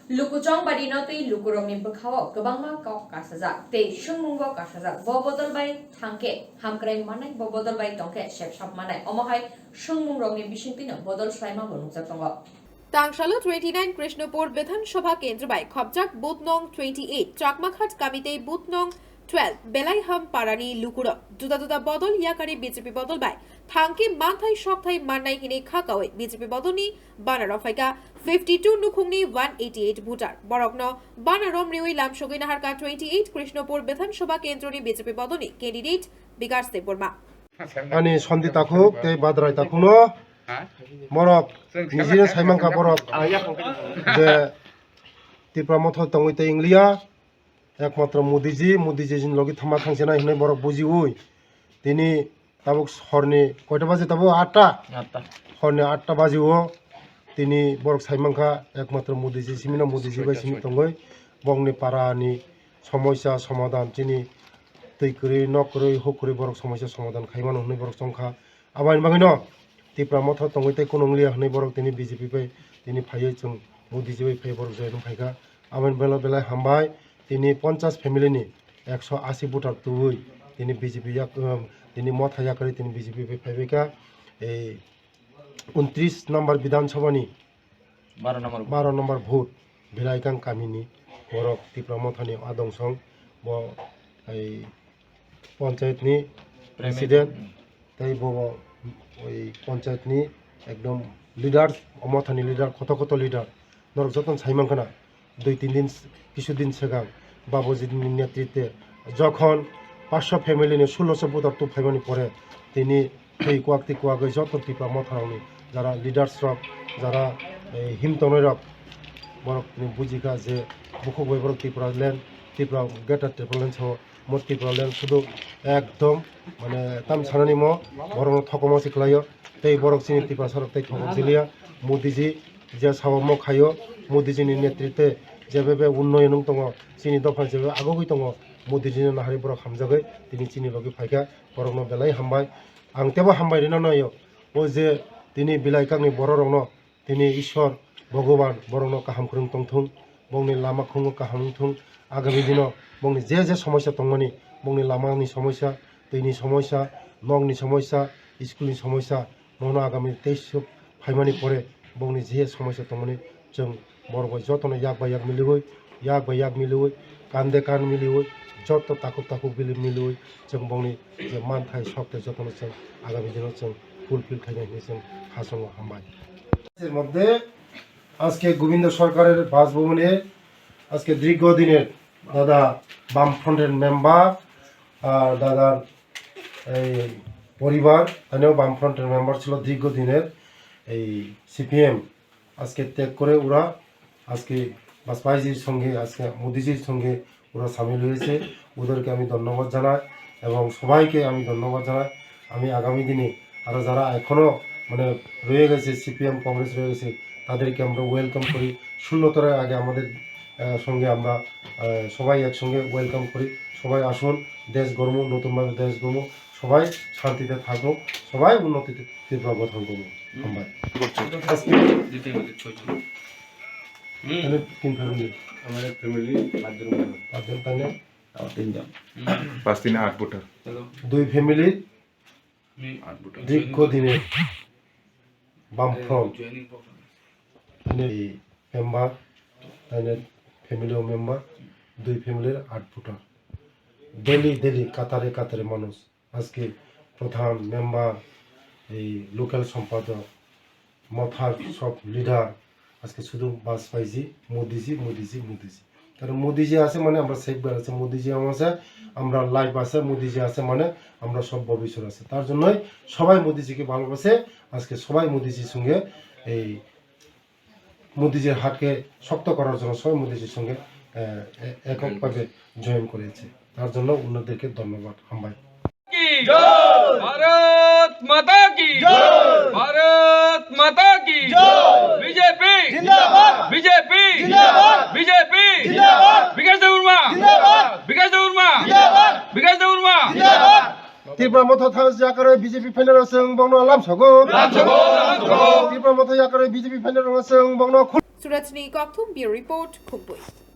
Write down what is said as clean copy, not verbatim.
Lukuchong badino tei lukurong ni bekhawo kebangma kok kasajak tei sungmungo kasajak bobodol bai thangke hamkrai manai bobodol bai tongke sepsap manai omohai sungmungrong ni bisingtino bodol slaima bonujak tongo Tangshalo 29 Krishnapur বিধানসভা কেন্দ্র by খবজাক booth নং 28 Chakmaghat কামিতে booth নং 12 বেলাইহাম পারানি লুকুর Duda বদল ইয়াকারি BJP বদল by থাংকি মানথাই সপ্তাহে মাননাই হিনে খাকাওয়ে BJP বদলনি বানা রম্ফাইখা 52 নুখুংনি 188 voter বরগ্ন বানা রমরিউই লামসগৈ নাহারকা 28 কৃষ্ণপুর বিধানসভা কেন্দ্রনি বিজেপি বদলনি ক্যান্ডিডেট বিকাশ দেববর্মা আনি সন্ধি তাকুক তে বাদরাই তাকুনো মরক নিজে সাইমাংকা বরক যে ত্রিপুরা মথ তংইতে ইংলিয়া একমাত্র মোদিজি লগে থামা খাংছে না হিনে বরক বুঝিউই তিনি তাবুক হরনি কয়টা বাজে তাবু 8টা হরনি 8টা বাজিও তিনি বরক সাইমাংকা একমাত্র মোদিজি সিমিনা মোদিজি বাই সিমি তংই বংনি পারানি সমস্যা সমাধান তিনি তৈকরি নকরি হকরি বরক সমস্যা সমাধান খাইমান হনে বরক সংখ্যা আবাইন বাঙিনো Tipra Motha tongwite kononglia hne borok tini BJP pai tini phaiye chung Modiji bai phai borok jai Romphaikha amen bela hambai tini 50 family ni 180 voter tui tini BJP yak tini Motha Yakarwi tini BJP bai phaibeka ei 29 number Bidhan Sabha ni 12 number vote Belaikang kamini borok Tipra Motha ni adongsong bo ei panchayat ni president tai bo ওই পঞ্চায়েত নি একদম leader অমথানি leader কত leader নরক যতন সাইমাংখানা 2-3 দিন কিছুদিন সেগাং বাবুজির নেতৃত্বে যখন 500 ফ্যামিলি নিয়ে 1600 ভোটার তো ফাইমানি পরে তিনি এই কোয়াক্তি কোয়াগৈ যত ত্রিপুরা মথারানি যারা লিডার্স রক যারা হিমতনয় রক বরক বুঝিকা যে বুকুক বরক Tripura land Tripura greater Tripura land সহ মোট ত্রিপুরা ল্যান্ড শুধু একদম মানে তাম সানানি ম বরং থকমা সিখলাयो তৈ বরক চিনি ত্রিপুরা সরক তৈ থকম জিলিয়া মোদিজি যে সাবম খাयो মোদিজিনি নেতৃত্বে যেভাবে উন্নয়ন দङ চিনি দফা যেভাবে আগগৈ দङ মোদিজিनि নাহাरि বরক হামজাগৈ তিনি চিনি লগি ফাইকা বরকनो বেলাই হামबाय आं तेबो हामबाय रेनो नायो ओ जे তিনি বিলাইকাंनि बर रंनो তিনি ঈশ্বর ভগবান বরংनो কাহাম खुरुं तंथुं बंनि लामा खुङो काहाम थुं आगामी दिनाव बंनि जे समस्या दंमोनि बंनि लामानि समस्या दैनि समस्या नंनि समस्या स्कुलनि समस्या मनो आगामी 23 फाइमानि परे बंनि जे समस्या दंमोनि जों बरगय जतनो याक बाय याक मिलुय कान्दे कान मिलुय जत ताकुक बिल मिलुय जों बंनि जे मानथाय सकते जतनो जों आगामी दिनाव जों ফুলফিল খাইनायनि जों हासङो हामबाय এর মধ্যে আজকে গোবিন্দ সরকারের বাসভবনে আজকে দীর্ঘদিনের দাদা বামফ্রন্টের মেম্বার আর দাদার এই পরিবার তানেও বামফ্রন্টের মেম্বার ছিল দীর্ঘদিনের এই সিপিএম আজকে ত্যাগ করে ওরা আজকে বাজপেয়ীজির সঙ্গে আজকে মোদিজির সঙ্গে ওরা সামিল হয়েছে ওদেরকে আমি ধন্যবাদ জানাই এবং সবাইকে আমি ধন্যবাদ জানাই আমি আগামী দিনে আরও যারা এখনও মানে রয়ে গেছে সিপিএম কংগ্রেস রয়ে গেছে তাদেরকে আমরা ওয়েলকাম করি 16টার আগে আমাদের সঙ্গে আমরা সবাই একসঙ্গে ওয়েলকাম করি সবাই আসুন দেশ গর্ব নতুনভাবে দেশ গর্ব সবাই শান্তিতে থাকুক সবাই উন্নতিতে ত্রিপুরা গঠন করব আমরা তিন ফ্যামিলি আমাদের ফ্যামিলি 5 জন তাই না 3 জন 5-3 8 ভোটার 2 ফ্যামিলি 8 ভোটার দীর্ঘদিনের বামফ্রন্ট মেম্বার ফ্যামিলি মেম্বার 2 ফ্যামিলির 8 ভোটার ডেলি কাতারে মানুষ আজকে প্রধান মেম্বার এই লোকাল সম্পাদক মথার সব লিডার আজকে শুধু বাজপেয়ীজি মোদিজি কারণ মোদিজি আছে মানে আমরা সেফগার্ড আছে মোদিজি আছে আমরা লাইফ আছে মোদিজি আছে মানে আমরা সব ভবিষ্যৎ আছে তার জন্যই সবাই মোদিজিকে ভালোবাসে আজকে সবাই মোদিজির সঙ্গে এই মোদিজির হাতকে শক্ত করার জন্য সবাই মোদিজির সঙ্গে এককভাবে জয়েন করেছে তার জন্য উন্নতদেরকে ধন্যবাদ হামবাই भारत माता की जय भारत माता की जय बीजेपी जिंदाबाद बीजेपी जिंदाबाद बीजेपी जिंदाबाद विकास देबबर्मा जिंदाबाद विकास देबबर्मा जिंदाबाद विकास देबबर्मा जिंदाबाद Tipra Motha Yakarwi BJP Federal Sung Bana Lamswkha Tipra Motha Yakarwi BJP Federal Sung Bana Khumpui Surajni Kokthum, Bureau Report, Khumpui.